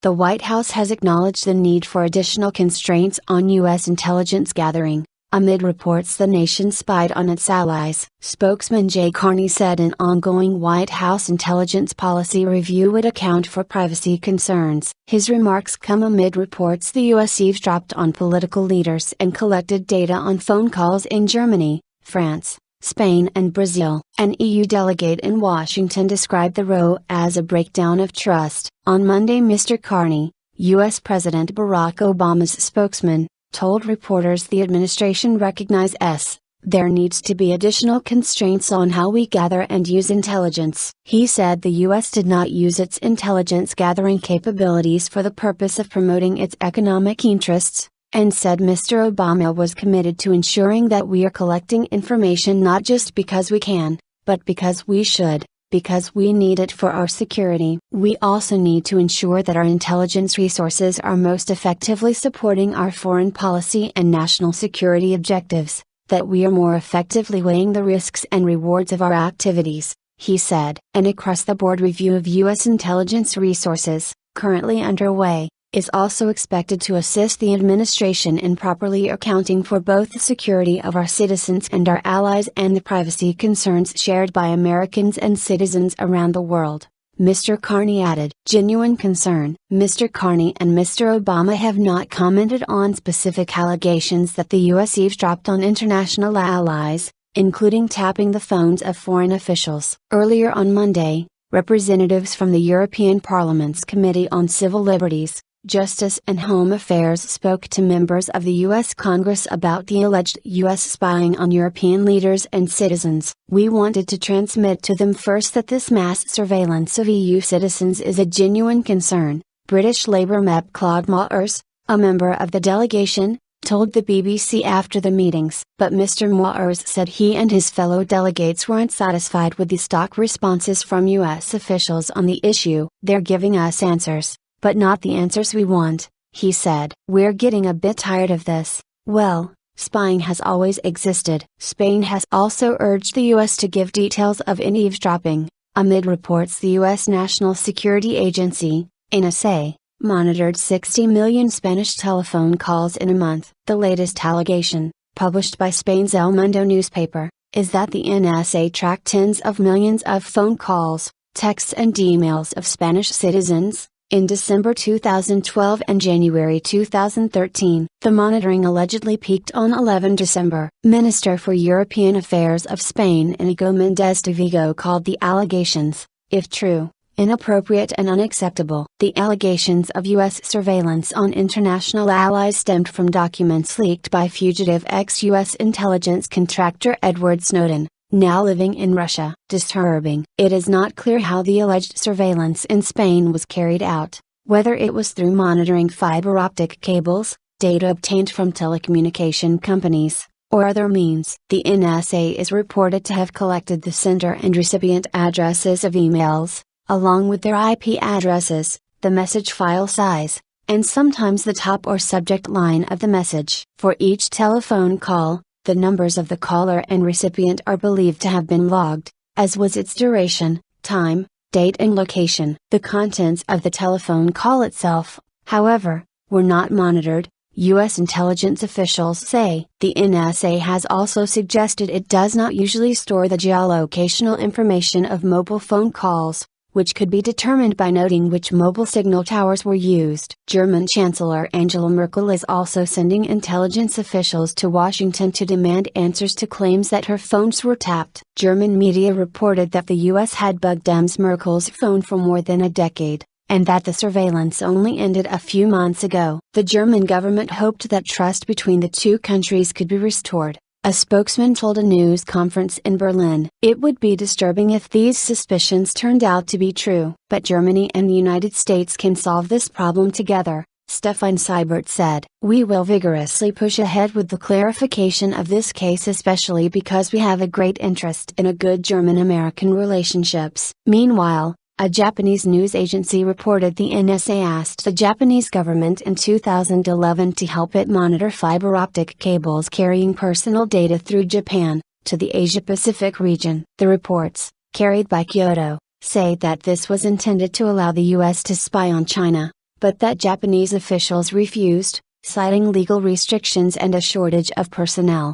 the White House has acknowledged the need for additional constraints on U.S. intelligence gathering, amid reports the nation spied on its allies. Spokesman Jay Carney said an ongoing White House intelligence policy review would account for privacy concerns. His remarks come amid reports the U.S. eavesdropped on political leaders and collected data on phone calls in Germany, France, Spain and Brazil. An EU delegate in Washington described the row as a breakdown of trust. On Monday, Mr. Carney, U.S. President Barack Obama's spokesman, told reporters the administration recognizes there needs to be additional constraints on how we gather and use intelligence. He said the U.S. did not use its intelligence gathering capabilities for the purpose of promoting its economic interests, and said Mr. Obama was committed to ensuring that we are collecting information not just because we can, but because we should, because we need it for our security. We also need to ensure that our intelligence resources are most effectively supporting our foreign policy and national security objectives, that we are more effectively weighing the risks and rewards of our activities, he said. An across-the-board review of U.S. intelligence resources, currently underway, is also expected to assist the administration in properly accounting for both the security of our citizens and our allies and the privacy concerns shared by Americans and citizens around the world, Mr. Carney added. Genuine concern. Mr. Carney and Mr. Obama have not commented on specific allegations that the U.S. eavesdropped on international allies, including tapping the phones of foreign officials. Earlier on Monday, representatives from the European Parliament's Committee on Civil Liberties, Justice and Home Affairs spoke to members of the U.S. Congress about the alleged U.S. spying on European leaders and citizens. We wanted to transmit to them first that this mass surveillance of EU citizens is a genuine concern, British Labour MEP Claude Moers, a member of the delegation, told the BBC after the meetings. But Mr. Moers said he and his fellow delegates weren't satisfied with the stock responses from U.S. officials on the issue. They're giving us answers, but not the answers we want, he said. We're getting a bit tired of this. Well, spying has always existed. Spain has also urged the U.S. to give details of any eavesdropping, amid reports the U.S. National Security Agency, NSA, monitored 60 million Spanish telephone calls in a month. The latest allegation, published by Spain's El Mundo newspaper, is that the NSA tracked tens of millions of phone calls, texts and emails of Spanish citizens, in December 2012 and January 2013. The monitoring allegedly peaked on 11 December. Minister for European Affairs of Spain Inigo Mendez de Vigo called the allegations, if true, inappropriate and unacceptable. The allegations of U.S. surveillance on international allies stemmed from documents leaked by fugitive ex-U.S. intelligence contractor Edward Snowden, now living in Russia. Disturbing. It is not clear how the alleged surveillance in Spain was carried out, whether it was through monitoring fiber optic cables, data obtained from telecommunication companies, or other means. The NSA is reported to have collected the sender and recipient addresses of emails, along with their IP addresses, the message file size, and sometimes the top or subject line of the message. For each telephone call, the numbers of the caller and recipient are believed to have been logged, as was its duration, time, date and location. The contents of the telephone call itself, however, were not monitored, U.S. intelligence officials say. The NSA has also suggested it does not usually store the geolocational information of mobile phone calls, which could be determined by noting which mobile signal towers were used. German Chancellor Angela Merkel is also sending intelligence officials to Washington to demand answers to claims that her phones were tapped. German media reported that the U.S. had bugged Ms. Merkel's phone for more than a decade, and that the surveillance only ended a few months ago. The German government hoped that trust between the two countries could be restored, a spokesman told a news conference in Berlin. It would be disturbing if these suspicions turned out to be true. But Germany and the United States can solve this problem together, Stefan Seibert said. We will vigorously push ahead with the clarification of this case, especially because we have a great interest in a good German-American relationships. Meanwhile, a Japanese news agency reported the NSA asked the Japanese government in 2011 to help it monitor fiber optic cables carrying personal data through Japan, to the Asia-Pacific region. The reports, carried by Kyodo, say that this was intended to allow the U.S. to spy on China, but that Japanese officials refused, citing legal restrictions and a shortage of personnel.